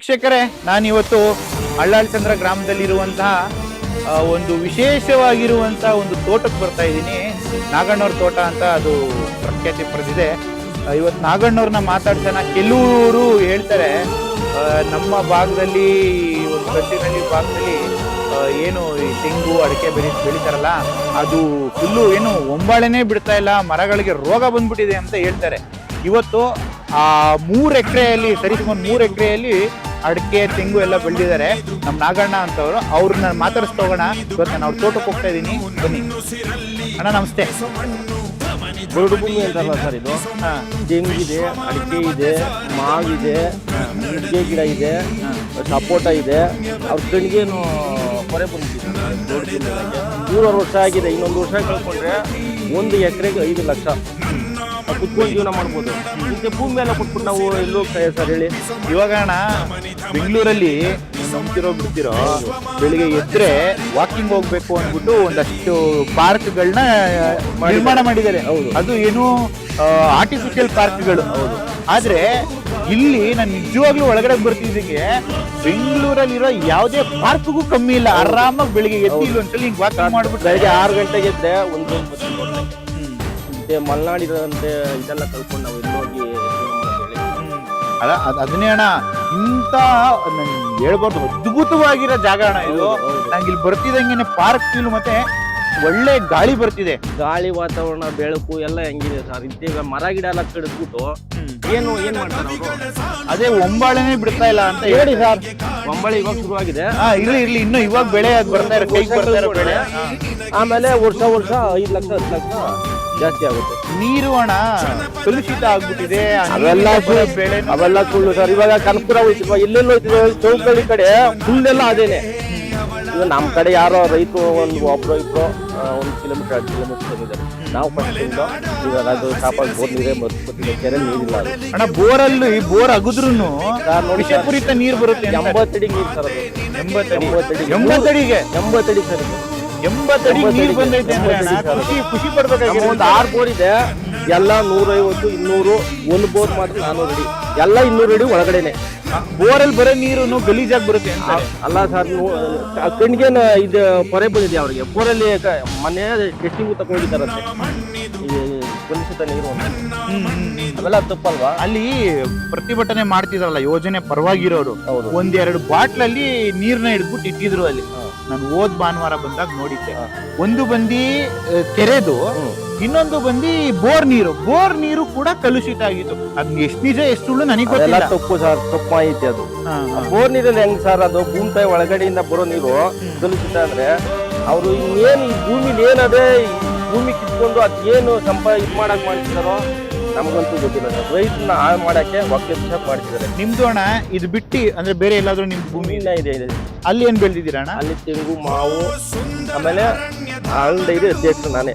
ವೀಕ್ಷಕರೇ, ನಾನಿವತ್ತು ಅಳ್ಳಾಳ್ಚಂದ್ರ ಗ್ರಾಮದಲ್ಲಿರುವಂತಹ ಒಂದು ವಿಶೇಷವಾಗಿರುವಂತಹ ಒಂದು ತೋಟಕ್ಕೆ ಬರ್ತಾ ಇದ್ದೀನಿ. ನಾಗಣ್ಣವ್ರ ತೋಟ ಅಂತ ಅದು ಪ್ರಖ್ಯಾತಿ ಪಡೆದಿದೆ. ಇವತ್ತು ನಾಗಣ್ಣವ್ರನ್ನ ಮಾತಾಡ್ಸೋಣ. ಕೆಲವರು ಹೇಳ್ತಾರೆ ನಮ್ಮ ಭಾಗದಲ್ಲಿ ಒಂದು ಗಟ್ಟಿನಲ್ಲಿ ಭಾಗದಲ್ಲಿ ಏನು ಈ ತೆಂಗು ಅಡಿಕೆ ಬೆಳೀತಾರಲ್ಲ ಅದು ಫುಲ್ಲು ಏನು ಒಂಬಾಳೆನೇ ಬಿಡ್ತಾ ಇಲ್ಲ, ಮರಗಳಿಗೆ ರೋಗ ಬಂದ್ಬಿಟ್ಟಿದೆ ಅಂತ ಹೇಳ್ತಾರೆ. ಇವತ್ತು ಆ 3 ಎಕರೆಯಲ್ಲಿ ಸರಿಸುಮಾರು 3 ಎಕರೆಯಲ್ಲಿ ಅಡಿಕೆ ತೆಂಗು ಎಲ್ಲ ಬೆಳೆದಿದ್ದಾರೆ ನಮ್ಮ ನಾಗಣ್ಣ ಅಂತವರು. ಅವ್ರನ್ನ ಮಾತಾಡಿಸ್ತಾ ಹೋಗೋಣ. ಇವತ್ತು ನಾನು ಅವ್ರ ತೋಟಕ್ಕೆ ಹೋಗ್ತಾ ಇದ್ದೀನಿ, ಬನ್ನಿ ಅಣ್ಣ. ನಮಸ್ತೆ. ಬರಡು ಭೂಮಿ ಅಂತಲ್ಲ ಸರ್ ಇದು. ತೆಂಗಿದೆ, ಅಡಿಕೆ ಇದೆ, ಮಾವಿದೆ, ನುಗ್ಗೆ ಗಿಡ ಇದೆ, ಸಪೋಟ ಇದೆ. ಅವ್ರ ಕಣ್ಗೇನು ಹೊರೆ ಬಂದಿದೆ. ದೊಡ್ಡ ಭೂಮಿ 3 ವರ್ಷ ಆಗಿದೆ. ಇನ್ನೊಂದು ವರ್ಷ ಕಳ್ಕೊಂಡ್ರೆ 1 ಎಕರೆಗೆ 5 ಲಕ್ಷ ಕುತ್ಕೊಂಡು ಜೀವನ ಮಾಡ್ಬೋದು. ಇಂಥ ಭೂಮಿ ಎಲ್ಲ ಕೊಟ್ಬಿಟ್ಟು ನಾವು ಎಲ್ಲೂ ಹೋಗ್ತಾ ಸರ್ ಹೇಳಿ. ಇವಾಗ ಅಣ್ಣ ಬೆಂಗಳೂರಲ್ಲಿ ನಂಬ್ತಿರೋ ಬಿಡ್ತಿರೋ ಬೆಳಿಗ್ಗೆ ಎದ್ರೆ ವಾಕಿಂಗ್ ಹೋಗ್ಬೇಕು ಅಂದ್ಬಿಟ್ಟು ಒಂದಷ್ಟು ಪಾರ್ಕ್ಗಳನ್ನ ನಿರ್ಮಾಣ ಮಾಡಿದ್ದಾರೆ. ಅದು ಏನು ಆರ್ಟಿಫಿಷಿಯಲ್ ಪಾರ್ಕ್ಗಳು. ಆದ್ರೆ ಇಲ್ಲಿ ನಾನು ನಿಜವಾಗ್ಲೂ ಒಳಗಡೆ ಬರ್ತಿದ್ದಕ್ಕೆ ಬೆಂಗಳೂರಲ್ಲಿರೋ ಯಾವುದೇ ಪಾರ್ಕ್ಗೂ ಕಮ್ಮಿ ಇಲ್ಲ. ಆರಾಮಾಗಿ ಬೆಳಿಗ್ಗೆ ಎದ್ದು ಇಲ್ಲಿ ಒಂದ್ಸಲ ಹಿಂಗೆ ವಾಕಿಂಗ್ ಮಾಡ್ಬಿಟ್ಟು ಬೆಳಿಗ್ಗೆ 6 ಗಂಟೆಗೆ ಇದ್ರೆ ಒಂದು ಮಲೆನಾಡಿರಂತೆ ಇದೆಲ್ಲ ಕಲ್ಕೊಂಡು ನಾವು ಇಲ್ಲಿ ಹೋಗಿ ಅದನ್ನೇ ಅಣ್ಣ, ಇಂಥ ಹೇಳ್ಬಾರ್ದು ಅದ್ಭುತವಾಗಿರೋ ಜಾಗ ಅಣ್ಣ ಇದು. ನಂಗೆ ಇಲ್ಲಿ ಬರ್ತಿದಂಗೆ ಪಾರ್ಕ್ ಫೀಲ್ ಮತ್ತೆ ಒಳ್ಳೆ ಗಾಳಿ ಬರ್ತಿದೆ. ಗಾಳಿ, ವಾತಾವರಣ, ಬೆಳಕು ಎಲ್ಲ ಹೆಂಗಿದೆ ಸರ್. ಈಗ ಮರ ಗಿಡ ಎಲ್ಲ ಕಡಿದ್ಬಿಟ್ಟು ಏನ್ ಮಾಡ್ತಾರೆ ಅವರು? ಅದೇ ಒಂಬಾಳೆನೇ ಬಿಡ್ತಾ ಇಲ್ಲ ಅಂತ ಹೇಳಿ ಸರ್. ಒಂಬಾಳೆ ಇವಾಗ ಶುರುವಾಗಿದೆ. ಇರ್ಲಿ ಇನ್ನು ಇವಾಗ ಬೆಳೆ ಬರ್ತಾ ಇರೋ ಕೈಗೆ ಬರ್ತಾ ಇರೋ ಬೆಳೆ. ಆಮೇಲೆ ವರ್ಷ 5 ಲಕ್ಷ 10 ಲಕ್ಷ ಜಾಸ್ತಿ ಆಗುತ್ತೆ. ನೀರು ಅಣ್ಣ ಕಲುಷಿತ ಆಗ್ಬಿಟ್ಟಿದೆ. ಅವೆಲ್ಲ ಸುಳ್ಳು ಸರ್. ಇವಾಗ ಕನಕಪುರ ಹೋಯ್ತಿಲ್ವಾ, ಎಲ್ಲೆಲ್ಲ ಹೋಯ್ತಿದ್ವಿ ಚೌಕಳ್ಳಿ ಕಡೆ ಫುಲ್ಲೆಲ್ಲ ಅದೇನೆ. ಇವಾಗ ನಮ್ಮ ಕಡೆ ಯಾರೋ ರೈತರು ಒಬ್ರು ಇಬ್ರು 1 ಕಿಲೋಮೀಟರ್ 2 ಕಿಲೋಮೀಟರ್ ಬಂದಿದ್ದಾರೆ. ನಾವು ಫಸ್ಟ್ ಇವಾಗ ಅದು ಸಾಪಾಗಿ ಬೋರ್ ನೀರೇ ಮರ್ಸ್ಕೊತಿದ್ದೆ. ಕೆರೆ ನೀರಿಲ್ಲ ಅಣ್ಣ. ಬೋರಲ್ಲಿ ಬೋರ್ ಅಗುದ್ರು ವಿಷಪೂರಿತ ನೀರು ಬರುತ್ತೆ. 80 ಅಡಿ ನೀರು ಸರ್. 80 ಅಡಿಗೆ 80 ಅಡಿ ಸರ್. 80 ಅಡಿ ನೀರು ಬಂದೈತೆ ಅಂದ್ರೆ ಖುಷಿ ಪಡ್ಬೇಕಾಗಿದೆ. ಒಂದು 6 ಬೋರ್ ಇದೆ. ಎಲ್ಲ 150 200. ಒಂದು ಬೋರ್ ಮಾತ್ರ 400 ಅಡಿ. ಎಲ್ಲ 200 ಅಡಿ ಒಳಗಡೆನೆ. ಬೋರಲ್ಲಿ ಬರೋ ನೀರು ಗಲೀಜಾಗಿ ಬರುತ್ತೆ ಅಲ್ಲ ಸರ್. ಕಣ್ಗೇನ ಇದು ಪೊರೆ ಬಂದಿದೆ ಅವ್ರಿಗೆ. ಬೋರಲ್ಲಿ ಮನೆ ಟೆಸ್ಟಿಂಗು ತಗೊಂಡಿದ್ದಾರಂತೆ ಕಲುಷಿತ ನೀರು. ಅವೆಲ್ಲ ತಪ್ಪಲ್ವಾ? ಅಲ್ಲಿ ಪ್ರತಿಭಟನೆ ಮಾಡ್ತಿದ್ರಲ್ಲ ಯೋಜನೆ ಪರವಾಗಿರೋರು, 1-2 ಬಾಟ್ಲಲ್ಲಿ ನೀರ್ನ ಹಿಡ್ಬಿಟ್ಟು ಇಟ್ಟಿದ್ರು ಅಲ್ಲಿ. ನಾನು ಹೋದ್ ಭಾನುವಾರ ಬಂದಾಗ ನೋಡಿದ್ದೆ. ಒಂದು ಬಂದಿ ಕೆರೆದು, ಇನ್ನೊಂದು ಬಂದಿ ಬೋರ್ ನೀರು ಕೂಡ ಕಲುಷಿತ ಆಗಿತ್ತು. ಅದ್ ಎಷ್ಟು ನಿಜ ಎಷ್ಟು ಸುಳ್ಳು ನನಗೆ ಗೊತ್ತಿಲ್ಲ. ತಪ್ಪು ಸರ್, ತಪ್ಪು ಮಾಹಿತಿ ಅದು. ಬೋರ್ ನೀರಲ್ಲಿ ಹೆಂಗ್ ಸರ್, ಅದು ಭೂಮಿ ತಾಯಿ ಒಳಗಡೆಯಿಂದ ಬರೋ ನೀರು ಕಲುಷಿತ ಅಂದ್ರೆ ಅವರು ಇನ್ನೇನು ಈ ಭೂಮಿಲಿ ಏನದೇ ಭೂಮಿ ಕಿತ್ಕೊಂಡು ಅದೇನು ಇದು ಮಾಡಕ್ ಮಾಡ್ತಿದಾರೋ ನಮ್ಗಂತೂ ಗೊತ್ತಿಲ್ಲ ಸರ್. ರೈತನ ಹಾಳು ಮಾಡಕ್ಕೆ ಒಕ್ಕಲಿಗ ಮಾಡ್ತಿದ್ದಾರೆ. ನಿಮ್ದು ಅಣ್ಣ ಇದು ಬಿಟ್ಟು ಅಂದ್ರೆ ಬೇರೆ ಎಲ್ಲಾದ್ರೂ ನಿಮ್ ಭೂಮಿ ಇದೆ? ಅಲ್ಲಿ ಏನ್ ಬೆಳೆದಿದ್ದೀರ ಅಣ್ಣ? ಅಲ್ಲಿ ತೆಂಗು, ಮಾವು, ಆಮೇಲೆ ಹಾಲು ಡೈರಿ ಅಧ್ಯಕ್ಷ ನಾನೇ.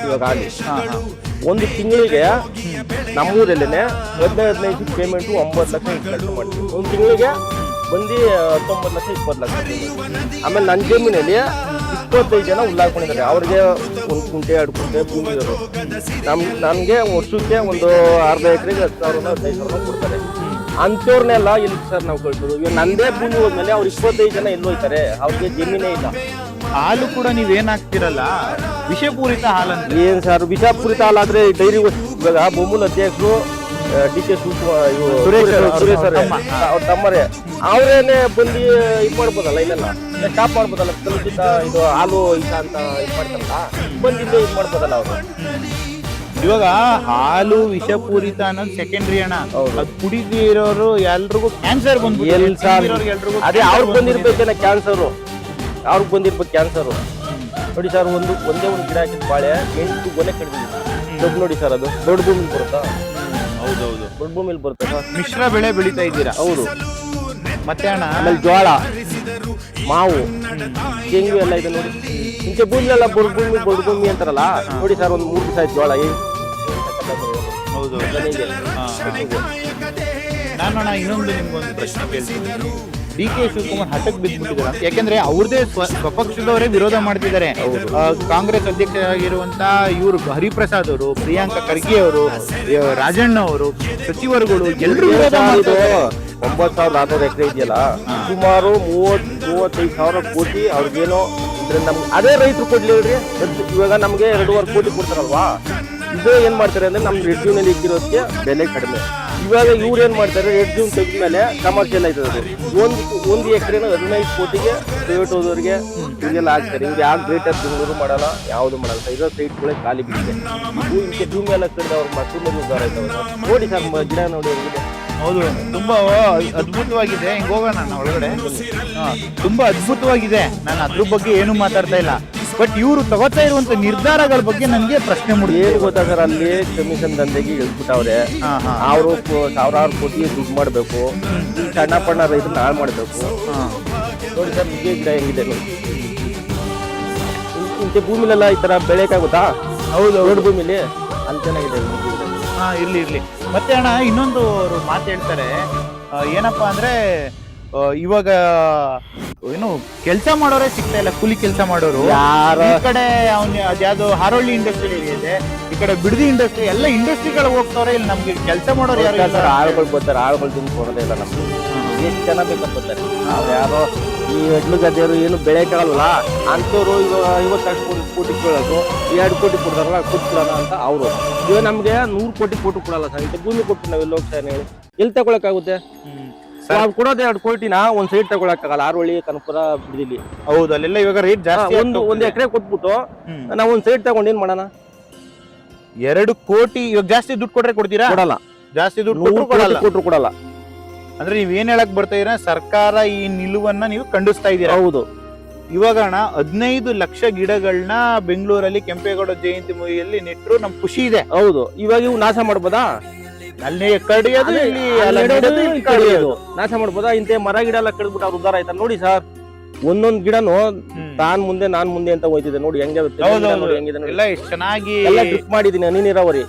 ಇವಾಗ ಅಲ್ಲಿ 1 ತಿಂಗಳಿಗೆ ನಮ್ಮೂರಲ್ಲೇನೆ 15 ಪೇಮೆಂಟು 9 ಲಕ್ಷ 20 ಲಕ್ಷ ಮಾಡ್ತೀವಿ. 1 ತಿಂಗಳಿಗೆ ಬಂದು 19 ಲಕ್ಷ 20 ಲಕ್ಷ. ಆಮೇಲೆ ನನ್ನ ಜಮೀನಲ್ಲಿ 25 ಜನ ಉಳ್ಳಾಕೊಂಡಿದ್ದಾರೆ. ಅವ್ರಿಗೆ 1 ಕುಂಟೆ 2 ಕುಂಟೆ ಭೂಮಿ ಇರೋರು. ನನಗೆ ವರ್ಷಕ್ಕೆ ಒಂದು ಅರ್ಧ ಎಕರೆಗೆ 10,000 15,000 ಕೊಡ್ತಾರೆ. ಅಂಥವ್ರನ್ನೆಲ್ಲ ಇಲ್ಲಿ ಸರ್ ನಾವು ಕಳ್ಸೋದು. ಇವಾಗ ನಂದೇ ಭೂಮಿ ಹೋದ್ಮೇಲೆ ಅವ್ರು 25 ಜನ ಎಲ್ಲಿ ಹೋಗ್ತಾರೆ? ಅವ್ರಿಗೆ ಜಮೀನೇ ಇಲ್ಲ. ಹಾಲು ಕೂಡ ನೀವೇನಾಗ್ತಿರಲ್ಲ ವಿಷಪೂರಿತ ಹಾಲಂತ. ಏನ್ ಸರ್ ವಿಷಪೂರಿತ ಹಾಲಾದ್ರೆ ಡೈರಿ ಇವಾಗ ಬೊಮ್ಮೂಲ್ ಅಧ್ಯಕ್ಷರು DK ಸುರೇಶ್ ಅವ್ರ ತಮ್ಮರೇ ಅವರೇನೆ ಬಂದು ಇದು ಮಾಡ್ಬೋದಲ್ಲ, ಇದೆಲ್ಲ ಸ್ಟಾಪ್ ಮಾಡ್ಬೋದಲ್ಲ. ಕಲುಷಿತ ಇದು ಹಾಲು ಇಷ್ಟ ಅಂತ ಇದು ಮಾಡ್ತಾರಲ್ಲ, ಬಂದಿದ್ದೆ ಇದು ಮಾಡ್ಬೋದಲ್ಲ ಅವರು. ಇವಾಗ ಹಾಲು ವಿಷಪೂರಿತ ಅನ್ನೋದು ಸೆಕೆಂಡ್ರಿ ಅಣ್ಣ. ಅದು ಕುಡಿದಿರೋರು ಎಲ್ರಿಗೂ ಕ್ಯಾನ್ಸರ್ ಬಂದ್ಬಿಟ್ಟು ಎಲ್ರಿಗೂ ಅದೇ ಅವ್ರಿಗೆ ಬಂದಿರ್ಬೇಕೇನ ಕ್ಯಾನ್ಸರು. ಅವ್ರಿಗೆ ಬಂದಿರ್ಬೇಕು ಕ್ಯಾನ್ಸರು. ನೋಡಿ ಸರ್, ಒಂದೇ ಒಂದು ಗಿಡ ಹಾಕಿದ ಬಾಳೆ 8 ಗೊನೆ ಕಡಿಮೆ ದೊಡ್ಡ. ನೋಡಿ ಸರ್, ಅದು ದೊಡ್ಡ ಭೂಮಿಲಿ ಬರುತ್ತಾ? ಹೌದೌದು, ದೊಡ್ಡ ಭೂಮಿಲಿ ಬರುತ್ತೆ ಸರ್. ಮಿಶ್ರ ಬೆಳೆ ಬೆಳೀತಾ ಇದ್ದೀರಾ? ಹೌದು. ಮತ್ತೆ ಅಣ್ಣ ಆಮೇಲೆ ಜೋಳ, ಮಾವು, ತೆಂಗು ಎಲ್ಲ ಇದೆ ನೋಡಿ. ಇಂಚೆ ಭೂಮಿಲೆಲ್ಲ ಬೊಡ್ ಭೂಮಿ ಅಂತಾರಲ್ಲ ನೋಡಿ ಸರ್. ಒಂದು 3 ದಿವಸ ಆಯ್ತು ಜೋಳ. ಹೌದು. ನಾನು ಅಣ್ಣ ಇನ್ನೊಂದು ನಿಮ್ಗೊಂದು ಪ್ರಶ್ನೆ ಕೇಳ್ತೀನಿ. ಡಿ ಕೆ ಶಿವಕುಮಾರ್ ಹಠಕ್ಕೆ ಬಿದ್ದುಬಿಟ್ಟಿದ್ದಾರೆ. ಯಾಕೆಂದ್ರೆ ಅವ್ರದೇ ಸ್ವಪಕ್ಷದವರೇ ವಿರೋಧ ಮಾಡ್ತಿದ್ದಾರೆ. ಕಾಂಗ್ರೆಸ್ ಅಧ್ಯಕ್ಷರಾಗಿರುವಂತಹ ಇವರು ಹರಿಪ್ರಸಾದ್ ಅವರು, ಪ್ರಿಯಾಂಕಾ ಖರ್ಗೆ ಅವರು, ರಾಜಣ್ಣ ಅವರು, ಸಚಿವರುಗಳು ಎಲ್ಲರೂ ವಿರೋಧ ಮಾಡ್ತಿದ್ದಾರೆ. 9,400 ಎಕರೆ ಇದೆಯಲ್ಲ, ಸುಮಾರು 35 ಸಾವಿರ ಕೋಟಿ ಅವ್ರಿಗೇನೋ ಇದ್ರೆ ನಮ್ಗೆ ಅದೇ ರೈತರು ಕೊಡ್ಲಿ ಹೇಳ್ರಿ. ಇವಾಗ ನಮ್ಗೆ 2.5 ಕೋಟಿ ಕೊಡ್ತಾರಲ್ವಾ, ಇದು ಏನ್ ಮಾಡ್ತಾರೆ ಅಂದ್ರೆ ನಮ್ ರೆಡ್ ಜೂನ್ ಅಲ್ಲಿ ಇಕ್ಕಿರೋದಕ್ಕೆ ಬೆಲೆ ಕಡಿಮೆ. ಇವಾಗ ಇವ್ರು ಏನ್ ಮಾಡ್ತಾರೆ, ರೆಡ್ ಜೂನ್ ತೆಗೆದ್ಮೇಲೆ ಕಮರ್ಷಿಯಲ್ ಆಯ್ತದೆ. ಒಂದು ಎಕರೆನ 15 ಕೋಟಿಗೆ ಪ್ರೈವೇಟ್ ಹೋದವ್ರಿಗೆ ಇವ್ರಿಗೆಲ್ಲ ಆಗ್ತಾರೆ. ಇವ್ರು ಯಾವ ಗ್ರೇಟರ್ ಬೆಂಗಳೂರು ಮಾಡಲ್ಲ, ಯಾವ್ದು ಮಾಡಲ್ಲ. ಇರೋ ಸೈಟ್ಗಳೇ ಖಾಲಿ ಬಿಟ್ಟಿದೆ. ಇಂಕೆ ಭೂಮಿ ಎಲ್ಲ ಕಡಿದ ಅವ್ರ ಮಕ್ಕಳು ಉದ್ದಾರ ಆಯ್ತವ. ನೋಡಿ ಸರ್ ಗಿಡ ನೋಡಿ. ಹೌದು, ತುಂಬಾ ಅದ್ಭುತವಾಗಿದೆ. ಹಿಂಗ್ ಹೋಗೋಣ ನಾನು ಒಳಗಡೆ. ತುಂಬಾ ಅದ್ಭುತವಾಗಿದೆ. ನಾನು ಅದ್ರ ಬಗ್ಗೆ ಏನು ಮಾತಾಡ್ತಾ ಇಲ್ಲ. ಬಟ್ ಇವರು ತಗೋತಾ ಇರುವಂತ ನಿರ್ಧಾರಗಳ ಬಗ್ಗೆ ನನ್ಗೆ ಪ್ರಶ್ನೆ ಮೂಡಿದೆ. ಏನು ಗೊತ್ತಾ ಸರ್, ಅಲ್ಲಿ ಕಮಿಷನ್ ದಂಧೆಗೆ ಇಳ್ಬಿಟ್ಟವ್ರೆ. ಅವರು ಸಾವಿರಾರು ಕೋಟಿ ದುಡ್ಡು ಮಾಡ್ಬೇಕು, ಸಣ್ಣ ಪಣ್ಣ ರೈತರನ್ನ ಹಾಳು ಮಾಡ್ಬೇಕು. ನೋಡಿ ಸರ್ ನಿಜ ಗಿಡ ಹೆಂಗಿದೆ ನೋಡಿ. ಇಂಥ ಭೂಮಿಲೆಲ್ಲ ಈ ತರ ಬೆಳೆಯಕ್ಕಾಗುತ್ತಾ? ಹೌದು, ರೋಡ್ ಭೂಮಿಲಿ ಅಲ್ಲಿ ಚೆನ್ನಾಗಿದೆ. ಇರ್ಲಿ. ಮತ್ತೆ ಅಣ್ಣ ಇನ್ನೊಂದು ಅವರು ಮಾತು ಹೇಳ್ತಾರೆ, ಏನಪ್ಪಾ ಅಂದ್ರೆ ಇವಾಗ ಏನು ಕೆಲಸ ಮಾಡೋರೇ ಸಿಗ್ತಾ ಇಲ್ಲ, ಕೂಲಿ ಕೆಲಸ ಮಾಡೋರು. ಈ ಕಡೆ ಅದ್ಯಾವ್ದು ಹಾರೋಳ್ಳಿ ಇಂಡಸ್ಟ್ರಿ ಇದೆ, ಈ ಕಡೆ ಬಿಡದಿ ಇಂಡಸ್ಟ್ರಿ, ಎಲ್ಲ ಇಂಡಸ್ಟ್ರಿಗಳು ಹೋಗ್ತಾವ್ರೆ. ಇಲ್ಲಿ ನಮ್ಗೆ ಕೆಲಸ ಮಾಡೋರು ಯಾರು? ಆಳುಗಳು ಬರ್ತಾರೆ, ಆಳುಗಳು ತುಂಬ ಕೊಡೋದೇ ಇಲ್ಲ ನಮ್ಗೆ. ಎಷ್ಟು ಜನ ಬೇಕಂತ ಬರ್ತಾರೆ. ಅವ್ರು ಯಾರೋ ಈ ಎಡ್ಲು ಗದ್ದೆಯವರು ಏನು ಬೆಳೆಯಕ್ಕಾಗಲ್ವಲ್ಲ ಅಂಥವ್ರು ಇವಾಗ 50 ಕೋಟಿ ಕೇಳೋದು, 2 ಕೋಟಿ ಕೊಡ್ತಾರಲ್ಲ ಕೊಟ್ಬಿಡೋಣ ಅಂತ ಅವರು. ಇವಾಗ ನಮ್ಗೆ 100 ಕೋಟಿ ಕೊಟ್ಟು ಕೊಡಲ್ಲ ಸರ್. ಇಂಥ ಭೂಮಿ ಕೊಟ್ಟು ನಾವೆಲ್ಲ ಹೋಗ್ತಾ ಹೇಳಿ ಎಲ್ಲಿ ತಗೊಳಕ್ಕಾಗುತ್ತೆ? ನಾವು ಕೊಡೋದು 2 ಕೋಟಿನ ಒಂದ್ ಸೈಡ್ ತಗೊಳಕ್ಕಾಗಲ್ಲ. ಹಾರೋಳ್ಳಿ, ಕನಕಪುರ, ಬಿಡದಿಲಿ. ಹೌದು, ಅಲ್ಲೆಲ್ಲ ಇವಾಗ ರೇಟ್ ಜಾಸ್ತಿ. ಒಂದು ಎಕರೆ ಕೊಟ್ಬಿಟ್ಟು ನಾವು ಒಂದ್ ಸೈಡ್ ತಗೊಂಡು ಏನ್ ಮಾಡೋಣ? 2 ಕೋಟಿ ಇವಾಗ ಜಾಸ್ತಿ ದುಡ್ಡು ಕೊಟ್ರೆ ಕೊಡ್ತೀರಾ? ಕೊಡಲ್ಲ. ಜಾಸ್ತಿ ದುಡ್ಡು ಕೊಟ್ಟರು ಕೊಡಲ್ಲ. ಅಂದ್ರೆ ನೀವ್ ಏನ್ ಹೇಳಕ್ ಬರ್ತಾ ಇದೀರ, ಸರ್ಕಾರ ಈ ನಿಲುವನ್ನ ನೀವು ಖಂಡಿಸ್ತಾ ಇದ್ದೀರಾ? ಹೌದು. ಇವಾಗ ಅಣ್ಣ 15 ಲಕ್ಷ ಗಿಡಗಳನ್ನ ಬೆಂಗಳೂರಲ್ಲಿ ಕೆಂಪೇಗೌಡ ಜಯಂತಿ ಮೂವಿಯಲ್ಲಿ ನೆಟ್ಟರು, ನಮ್ ಖುಷಿ ಇದೆ. ಹೌದು. ಇವಾಗ ಇವು ನಾಶ ಮಾಡ್ಬೋದಾ? ಅಲ್ಲಿ ಕಡಿಯೋದು, ನಾಶ ಮಾಡ್ಬೋದಾ? ಇಂತ ಮರ ಗಿಡ ಎಲ್ಲ ಕಡಿದ್ಬಿಟ್ಟು ಅವ್ರು ಉದ್ದಾರ ಆಯ್ತಾ? ನೋಡಿ ಸರ್, ಒಂದೊಂದ್ ಗಿಡನು ನಾನ್ ಮುಂದೆ ಅಂತ ಹೋಯ್ತಿದೆ. ನೋಡಿ ಹೆಂಗೆ ಎಲ್ಲ ಎಷ್ಟು ಚೆನ್ನಾಗಿ ಡ್ರಿಪ್ ಮಾಡಿದೀನಿ, ಹನಿ ನೀರಾವರಿ.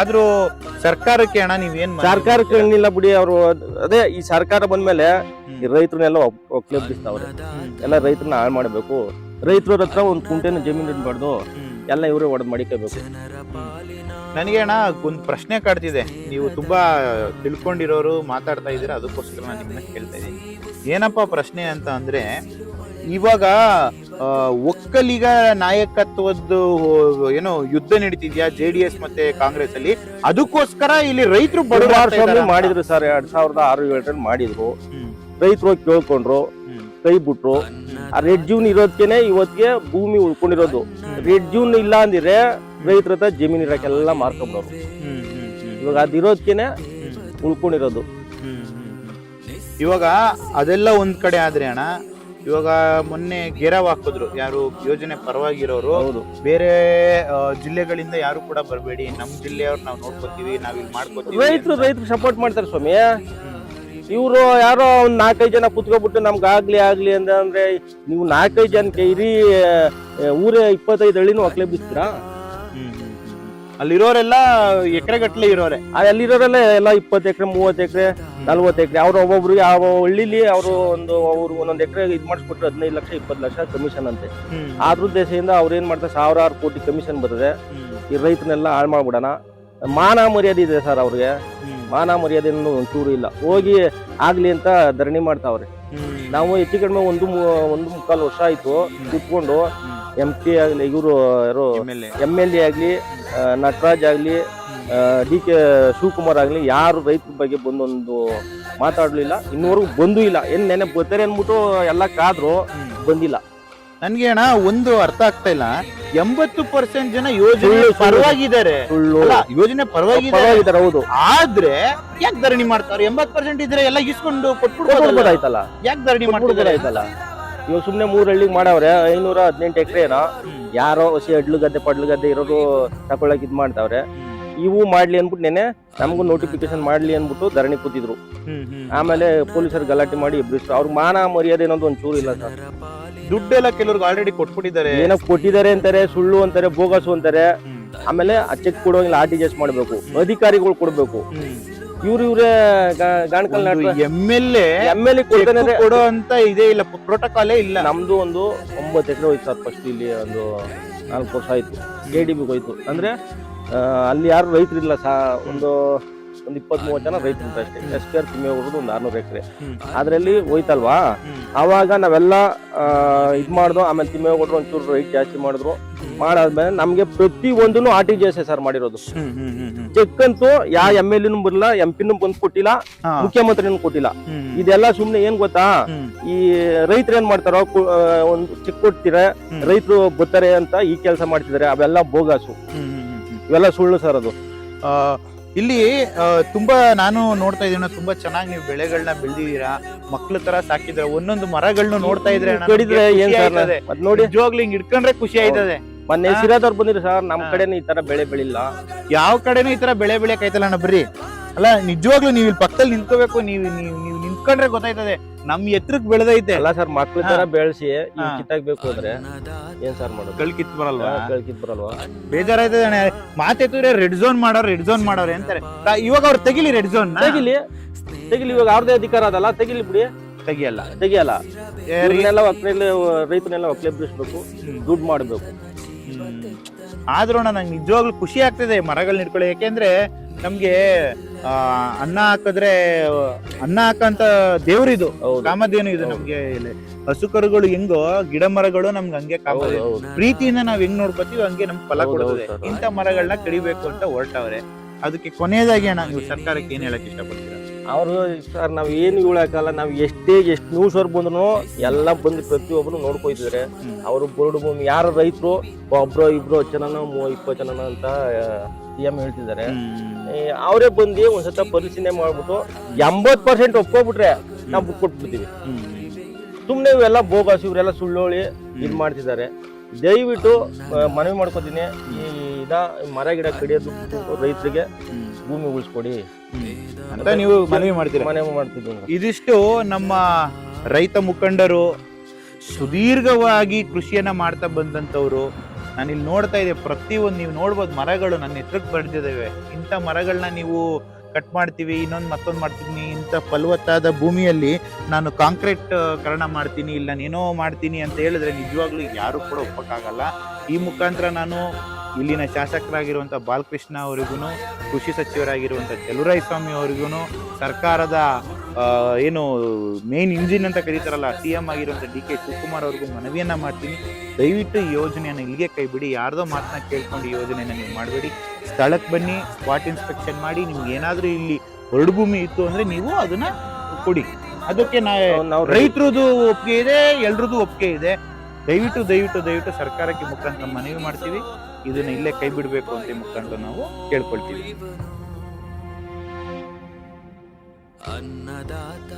ಆದ್ರೂ ಸರ್ಕಾರಕ್ಕೆ ಅಣ್ಣ ನೀವೇನ್? ಸರ್ಕಾರಕ್ಕೆ ಏನಿಲ್ಲ ಬಿಡಿ. ಅವರು ಅದೇ ಈ ಸರ್ಕಾರ ಬಂದ್ಮೇಲೆ ಈ ರೈತರನ್ನೆಲ್ಲ ಒಕ್ಲೆಬ್ಬಿಸ್ತಾವ್ರೆ. ಎಲ್ಲ ರೈತರನ್ನ ಹಾಳು ಮಾಡ್ಬೇಕು. ರೈತರ ಹತ್ರ ಒಂದ್ ಕುಂಟೆನ ಜಮೀನು ಇಡ್ಬಾರ್ದು, ಎಲ್ಲ ಇವರೇ ಒಡೆದ್ ಮಾಡಿಕೋಬೇಕು. ನನಗೆ ಅಣ್ಣ ಒಂದು ಪ್ರಶ್ನೆ ಕಾಡ್ತಿದೆ. ನೀವು ತುಂಬಾ ತಿಳ್ಕೊಂಡಿರೋರು ಮಾತಾಡ್ತಾ ಇದ್ದೀರಾ, ಅದಕ್ಕೋಸ್ಕರ ನಾನು ನಿಮ್ಮನ್ನ ಕೇಳ್ತಾ ಇದ್ದೀನಿ. ಏನಪ್ಪಾ ಪ್ರಶ್ನೆ ಅಂತ ಅಂದ್ರೆ, ಇವಾಗ ಒಕ್ಕಲಿಗ ನಾಯಕತ್ವದ್ದು ಏನೋ ಯುದ್ಧ ನಡೀತಿದ್ಯಾ JDS ಮತ್ತೆ ಕಾಂಗ್ರೆಸ್ ಅಲ್ಲಿ, ಅದಕ್ಕೋಸ್ಕರ ಇಲ್ಲಿ ರೈತರು ಮಾಡಿದ್ರು ಸರ್. 2006-7 ಮಾಡಿದ್ರು. ರೈತರು ಕೇಳ್ಕೊಂಡ್ರು, ಕೈ ಬಿಟ್ರು. ಆ ರೆಡ್ ಜೂನ್ ಇರೋದಕ್ಕೇನೆ ಇವತ್ತಿಗೆ ಭೂಮಿ ಉಳ್ಕೊಂಡಿರೋದು. ರೆಡ್ ಜೂನ್ ಇಲ್ಲ ಅಂದಿದ್ರೆ ರೈತರ ಹತ್ರ ಜಮೀನ್ ಇರಕ್ಕೆಲ್ಲ ಮಾರ್ಕೊಂಡ್ರು. ಇವಾಗ ಅದಿರೋದಕ್ಕೇನೆ ಉಳ್ಕೊಂಡಿರೋದು. ಇವಾಗ ಅದೆಲ್ಲ ಒಂದ್ ಕಡೆ ಆದ್ರೆ ಅಣ್ಣ, ಇವಾಗ ಮೊನ್ನೆ ಗೆರವ್ ಹಾಕಿದ್ರು ಯಾರು ಯೋಜನೆ ಪರವಾಗಿರೋರು. ಬೇರೆ ಜಿಲ್ಲೆಗಳಿಂದ ಯಾರು ಕೂಡ ಬರಬೇಡಿ, ನಮ್ ಜಿಲ್ಲೆಯವ್ರು ನಾವು ನೋಡ್ಕೋತೀವಿ, ನಾವ್ ಇಲ್ಲಿ ಮಾಡ್ಕೋತೀವಿ. ರೈತರು ಸಪೋರ್ಟ್ ಮಾಡ್ತಾರೆ ಸ್ವಾಮಿ. ಇವ್ರು ಯಾರೋ ಒಂದ್ 4-5 ಜನ ಕುತ್ಕೊಬಿಟ್ಟು ನಮ್ಗೆ ಆಗ್ಲಿ ಅಂದ್ರೆ ನೀವು 4-5 ಜನಕ್ಕೆ ಇಡೀ ಊರೇ 25 ಹಳ್ಳಿನೂ ಒಕ್ಲೆಬ್ಬಿಸ್ತೀರಾ? ಅಲ್ಲಿರೋರೆಲ್ಲ ಎಕರೆಗಟ್ಲೆ ಇರೋರೆ. ಅಲ್ಲಿರೋರೆಲ್ಲ ಎಲ್ಲ 20 ಎಕರೆ, 30 ಎಕರೆ, 40 ಎಕರೆ. ಅವ್ರು ಒಬ್ಬೊಬ್ರು ಯಾವ ಹಳ್ಳಿಲಿ ಅವ್ರು ಒಂದೊಂದ್ ಎಕರೆ ಇದ್ ಮಾಡಿಸ್ಕೊಟ್ರೆ 15 ಲಕ್ಷ 20 ಲಕ್ಷ ಕಮಿಷನ್ ಅಂತೆ. ಆದ್ರ ಉದ್ದೇಶದಿಂದ ಅವ್ರು ಏನ್ ಮಾಡ್ತಾರೆ, 1000 ಕೋಟಿ ಕಮಿಷನ್ ಬರ್ತದೆ. ಈ ರೈತನೆಲ್ಲ ಹಾಳು ಮಾಡ್ಬಿಡೋಣ. ಮಾನ ಮರ್ಯಾದೆ ಇದೆ ಸರ್ ಅವ್ರಿಗೆ. ಮಾನ ಮರ್ಯಾದೆ ಒಂಚೂರು ಇಲ್ಲ. ಹೋಗಿ ಆಗ್ಲಿ ಅಂತ ಧರಣಿ ಮಾಡ್ತಾವ್ರೆ. ನಾವು ಹೆಚ್ಚು ಕಡಿಮೆ 1.25 ವರ್ಷ ಆಯ್ತು ಕೂತ್ಕೊಂಡು. MP ಆಗ್ಲಿ, ಇವರು ಯಾರು MLA ಆಗ್ಲಿ, ನಟರಾಜ್ ಆಗ್ಲಿ, DK ಶಿವಕುಮಾರ್ ಆಗ್ಲಿ, ಯಾರು ರೈತರ ಬಗ್ಗೆ ಬಂದೊಂದು ಮಾತಾಡ್ಲಿಲ್ಲ. ಇನ್ನೂವರೆಗೂ ಬಂದೂ ಇಲ್ಲ. ಏನ್ ನೆನೆ ಬರ್ತಾರೆ ಅನ್ಬಿಟ್ಟು ಎಲ್ಲ ಕಾದ್ರು, ಬಂದಿಲ್ಲ. ನನ್ಗೆ ಅಣ್ಣ ಒಂದು ಅರ್ಥ ಆಗ್ತಾ ಇಲ್ಲ. 80% ಜನ ಯೋಜನೆ ಪರವಾಗಿದ್ದಾರೆ, ಯೋಜನೆ ಪರವಾಗಿದ್ದಾರೆ. ಹೌದು. ಆದ್ರೆ ಯಾಕೆ ಧರಣಿ ಮಾಡ್ತಾರೆ? 80% ಇದ್ರೆ ಎಲ್ಲ ಇಸ್ಕೊಂಡು ಕೊಟ್ಬಿಡ್ಬೋದಾಯ್ತಲ್ಲ, ಯಾಕೆ ಧರಣಿ ಮಾಡ್ಬೋದಾಯ್ತಲ್ಲ? ಇವಾಗ ಸುಮ್ನೆ 3 ಹಳ್ಳಿಗೆ ಮಾಡವ್ರೆ 518 ಎಕರೆ ಏನೋ. ಯಾರೋ ಹೊಸ ಅಡ್ಲು ಗದ್ದೆ ಇರೋರು ತಗೊಳಕ್ ಇದ್ ಮಾಡ್ತಾವ್ರೆ. ಇವು ಮಾಡ್ಲಿ ಅನ್ಬಿಟ್ಟು ನೆನೆ ನಮಗೂ ನೋಟಿಫಿಕೇಶನ್ ಮಾಡ್ಲಿ ಅನ್ಬಿಟ್ಟು ಧರಣಿ ಕೂತಿದ್ರು. ಆಮೇಲೆ ಪೊಲೀಸರು ಗಲಾಟೆ ಮಾಡಿ ಎಬ್ಬಿಸ್ರು. ಅವ್ರ ಮಾನ ಮರ್ಯಾದೆ ಅನ್ನೋದು ಒಂಚೂರು ಇಲ್ಲ ಸರ್. ದುಡ್ಡೆಲ್ಲ ಕೆಲವ್ರಿಗೆ ಆಲ್ರೆಡಿ ಕೊಟ್ಬಿಟ್ಟಿದ್ದಾರೆ. ಏನೋ ಕೊಟ್ಟಿದ್ದಾರೆ ಅಂತಾರೆ, ಸುಳ್ಳು ಅಂತಾರೆ, ಬೋಗಸು ಅಂತಾರೆ. ಆಮೇಲೆ ಆ ಚೆಕ್ ಕೊಡುವಂಗಿಲ್ಲ, RTGS ಮಾಡ್ಬೇಕು, ಅಧಿಕಾರಿಗಳು ಕೊಡ್ಬೇಕು. ಇವ್ರೇ ಗಾಣಕಲ್ MLA ಕೊಡೋ ಅಂತ ಇದೇ ಇಲ್ಲ, ಪ್ರೋಟೋಕಾಲೇ ಇಲ್ಲ. ನಮ್ದು ಒಂದು 9 ಎಕರೆ ಹೋಯ್ತು ಸರ್. ಫಸ್ಟ್ ಇಲ್ಲಿ ಒಂದು 4 ವರ್ಷ ಆಯ್ತು KDB ಹೋಯ್ತು. ಅಂದ್ರೆ ಅಲ್ಲಿ ಯಾರು ರೈತರಿಲ್ಲ ಒಂದು 20-30 ಜನ ರೈತರು ಅಷ್ಟೇ. SPR ತಿಮ್ಮೇಗೌಡರದು ಒಂದು 600 ಎಕರೆ ಅದ್ರಲ್ಲಿ ಹೋಯ್ತಲ್ವಾ. ಆವಾಗ ನಾವೆಲ್ಲ ಇದ್ ಮಾಡ್ದು. ಆಮೇಲೆ ತಿಮ್ಮೇಗೌಡರು ಒಂಚೂರು ರೈಟ್ ಜಾಸ್ತಿ ಮಾಡಿದ್ರು. ಮಾಡಾದ್ಮೇಲೆ ನಮ್ಗೆ ಪ್ರತಿ ಒಂದನ್ನು RTGS ಸರ್ ಮಾಡಿರೋದು. ಚೆಕ್ ಅಂತೂ ಯಾವ MLA ಬರಲ್ಲ, MP ಬಂದು ಕೊಟ್ಟಿಲ್ಲ, ಮುಖ್ಯಮಂತ್ರಿನೂ ಕೊಟ್ಟಿಲ್ಲ. ಇದೆಲ್ಲ ಸುಮ್ನೆ ಏನ್ ಗೊತ್ತಾ, ಈ ರೈತರು ಏನ್ ಮಾಡ್ತಾರೋ ಒಂದು ಚೆಕ್ ಕೊಡ್ತೀರ, ರೈತರು ಬರ್ತಾರೆ ಅಂತ ಈ ಕೆಲಸ ಮಾಡ್ತಿದಾರೆ. ಅವೆಲ್ಲ ಬೋಗಾಸು, ಇವೆಲ್ಲ ಸುಳ್ಳು ಸರ್. ಅದು ಇಲ್ಲಿ ತುಂಬಾ ನಾನು ನೋಡ್ತಾ ಇದ್ದೀನಿ, ತುಂಬಾ ಚೆನ್ನಾಗಿ ನೀವು ಬೆಳೆಗಳನ್ನ ಬೆಳೆದಿದ್ದೀರಾ, ಮಕ್ಳ ತರ ಸಾಕಿದ್ರ. ಒಂದೊಂದು ಮರಗಳನ್ನ ನೋಡ್ತಾ ಇದ್ರೆ ಕಡಿದ್ರೆ ಏನ್ ಸರ್ ನೋಡಿ, ನಿಜವಾಗ್ಲೂ ಹಿಂಗ್ ಇಟ್ಕೊಂಡ್ರೆ ಖುಷಿ ಆಯ್ತದೆ. ಮೊನ್ನೆ ಸಿರಾದವ್ರು ಬಂದಿರಿ ಸರ್, ನಮ್ ಕಡೆನೂ ಈ ತರ ಬೆಳೆ ಬೆಳಿಲ್ಲ. ಯಾವ ಕಡೆನೂ ಈ ತರ ಬೆಳೆ ಬೆಳೆಯಕ್ ಆಯ್ತಲ್ಲ ಅಣ್ಣ. ಬರ್ರಿ ಅಲ್ಲ, ನಿಜವಾಗ್ಲೂ ನೀವು ಇಲ್ಲಿ ಪಕ್ಕದಲ್ಲಿ ನಿಂತ್ಕೋಬೇಕು. ನೀವು ನಿಂತ್ಕೊಂಡ್ರೆ ಗೊತ್ತಾಯ್ತದೆ ನಮ್ ಎತ್ರಕ್ ಬೆಳೆದೈತೆ. ಅಲ್ಲ ಸರ್, ಮಕ್ಳ ತರ ಬೆಳೆಸಿ ಕಿತ್ತಾಕ್ಬೇಕು ಅಂದ್ರೆ ಏನ್ ಸರ್ ಮಾಡೋದು? ಕಳ್ ಕಿತ್ ಬರಲ್ವಾ? ಬೇಜಾರಾಯ್ತದೆ ಅಣ್ಣ. ಮಾತೆತ್ತಿದ್ರೆ ರೆಡ್ ಝೋನ್ ಮಾಡೋರೆ ಅಂತಾರೆ. ಇವಾಗ ಅವ್ರು ತೆಗಿಲಿ, ರೆಡ್ ಝೋನ್ ತೆಗಿಲಿ. ಇವಾಗ ಅವ್ರದೇ ಅಧಿಕಾರ ಅದಲ್ಲ, ತೆಗಿಲಿ ಬಿಡಿ. ತೆಗಿಯಲ್ಲ. ರೈತನೆಲ್ಲ ಒಕ್ಕಲೆಬ್ಬಿಸ್ಬೇಕು, ದುಡ್ಡು ಮಾಡ್ಬೇಕು. ಆದ್ರೂ ನಂಗೆ ನಿಜವಾಗ್ಲೂ ಖುಷಿ ಆಗ್ತದೆ ಮರಗಳನ್ನ ಇಟ್ಕೊಳ್ಳಿ. ಯಾಕೆಂದ್ರೆ ನಮ್ಗೆ ಅನ್ನ ಹಾಕಂತ ದೇವ್ರಿದು, ಕಾಮಧೇನು ಇದು ನಮ್ಗೆ. ಹಸು ಕರುಗಳು ಹೆಂಗೋ ಗಿಡ ಮರಗಳು ನಮ್ಗೆ ಹಂಗೆ ಕಾಮಧೇನು. ಪ್ರೀತಿಯಿಂದ ನಾವ್ ಹೆಂಗ್ ನೋಡ್ಕೊತೀವಿ ಹಂಗೆ ನಮ್ಗೆ ಫಲ ಕೊಡುತ್ತದೆ. ಇಂಥ ಮರಗಳನ್ನ ಕಡಿಬೇಕು ಅಂತ ಹೊರಟವ್ರೆ. ಅದಕ್ಕೆ ಕೊನೆಯದಾಗಿ ಅಣ್ಣ, ನೀವು ಸರ್ಕಾರಕ್ಕೆ ಏನ್ ಹೇಳಕ್ ಇಷ್ಟಪಡ್ತೀರಾ? ಅವರು ಸರ್, ನಾವ್ ಏನು ಹೇಳಕ್ಕಲ್ಲ. ನಾವ್ ಎಷ್ಟು ನ್ಯೂಸ್ ಅವ್ರು ಬಂದ್ರು ಎಲ್ಲ ಬಂದು ಪ್ರತಿಯೊಬ್ಬರು ನೋಡ್ಕೊಯ್ತಿದ್ರೆ. ಅವರು ಬೋರ್ಡ್ ಭೂಮಿ ಯಾರು ರೈತರು ಒಬ್ರು 10 ಜನನೋ 20 ಜನನೋ ಅಂತ CM ಹೇಳ್ತಿದ್ದಾರೆ. ಅವರೇ ಬಂದು ಒಂದ್ಸತ ಪರಿಶೀಲನೆ ಮಾಡ್ಬಿಟ್ಟು 80% ಒಪ್ಕೊಬಿಟ್ರೆ ನಾವು ಬುಕ್ ಕೊಟ್ಬಿಡ್ತೀವಿ. ಸುಮ್ನೆ ಇವೆಲ್ಲ ಬೋಗಸ್, ಇವರೆಲ್ಲ ಸುಳ್ಳೋಳಿ ಇದ್ ಮಾಡ್ತಿದ್ದಾರೆ. ದಯವಿಟ್ಟು ಮನವಿ ಮಾಡ್ಕೊತೀನಿ, ಈ ಮರ ಗಿಡ ಕಡಿಯೋದು ರೈತರಿಗೆ ಭೂಮಿ ಉಳಿಸ್ಕೊಡಿ ಅಂತ ನೀವು ಮನವಿ ಮಾಡ್ತಿದ್ದೀನಿ. ಇದಿಷ್ಟು ನಮ್ಮ ರೈತ ಮುಖಂಡರು, ಸುದೀರ್ಘವಾಗಿ ಕೃಷಿಯನ್ನ ಮಾಡ್ತಾ ಬಂದಂತವ್ರು. ನಾನಿಲ್ಲಿ ನೋಡ್ತಾ ಇದ್ದೆ, ಪ್ರತಿಯೊಂದು ನೀವು ನೋಡ್ಬೋದು ಮರಗಳು ನನ್ನ ಎತ್ರಕ್ಕೆ ಬೆಳೆದಿದ್ದಾವೆ. ಇಂಥ ಮರಗಳನ್ನ ನೀವು ಕಟ್ ಮಾಡ್ತೀವಿ, ಮತ್ತೊಂದು ಮಾಡ್ತೀನಿ, ಇಂಥ ಫಲವತ್ತಾದ ಭೂಮಿಯಲ್ಲಿ ನಾನು ಕಾಂಕ್ರೀಟ್ ಕರಣ ಮಾಡ್ತೀನಿ, ಇಲ್ಲ ನಾನೇನೋ ಮಾಡ್ತೀನಿ ಅಂತ ಹೇಳಿದ್ರೆ ನಿಜವಾಗ್ಲೂ ಯಾರು ಕೂಡ ಒಪ್ಪಕ್ಕಾಗಲ್ಲ. ಈ ಮುಖಾಂತರ ನಾನು ಇಲ್ಲಿನ ಶಾಸಕರಾಗಿರುವಂಥ ಬಾಲಕೃಷ್ಣ ಅವರಿಗೂ, ಕೃಷಿ ಸಚಿವರಾಗಿರುವಂಥ ಚಲುವರಾಯಸ್ವಾಮಿ ಅವರಿಗೂ, ಸರ್ಕಾರದ ಏನು ಮೇನ್ ಇಂಜಿನ್ ಅಂತ ಕರೀತಾರಲ್ಲ CM ಆಗಿರುವಂಥ DK ಶಿವಕುಮಾರ್ ಅವ್ರಿಗೂ ಮನವಿಯನ್ನ ಮಾಡ್ತೀನಿ. ದಯವಿಟ್ಟು ಈ ಯೋಜನೆಯನ್ನು ಇಲ್ಲಿಗೆ ಕೈ ಬಿಡಿ. ಯಾರ್ದೋ ಮಾತನ್ನ ಕೇಳ್ಕೊಂಡು ಈ ಯೋಜನೆಯನ್ನು ನೀವು ಮಾಡಬೇಡಿ. ಸ್ಥಳಕ್ಕೆ ಬನ್ನಿ, ಸ್ಪಾಟ್ ಇನ್ಸ್ಪೆಕ್ಷನ್ ಮಾಡಿ. ನಿಮ್ಗೆ ಏನಾದರೂ ಇಲ್ಲಿ ಹೊರಡು ಭೂಮಿ ಇತ್ತು ಅಂದ್ರೆ ನೀವು ಅದನ್ನ ಕೊಡಿ. ಅದಕ್ಕೆ ನಾವು ರೈತರದು ಒಪ್ಪಿಗೆ ಇದೆ, ಎಲ್ರದ್ದು ಒಪ್ಪಿಗೆ ಇದೆ. ದಯವಿಟ್ಟು ಸರ್ಕಾರಕ್ಕೆ ಮುಖಾಂತರ ಮನವಿ ಮಾಡ್ತೀವಿ, ಇದನ್ನ ಇಲ್ಲೇ ಕೈ ಬಿಡಬೇಕು ಅಂತ ಮುಖಾಂತರ ನಾವು ಕೇಳ್ಕೊಳ್ತೀವಿ. ಅನ್ನದಾತ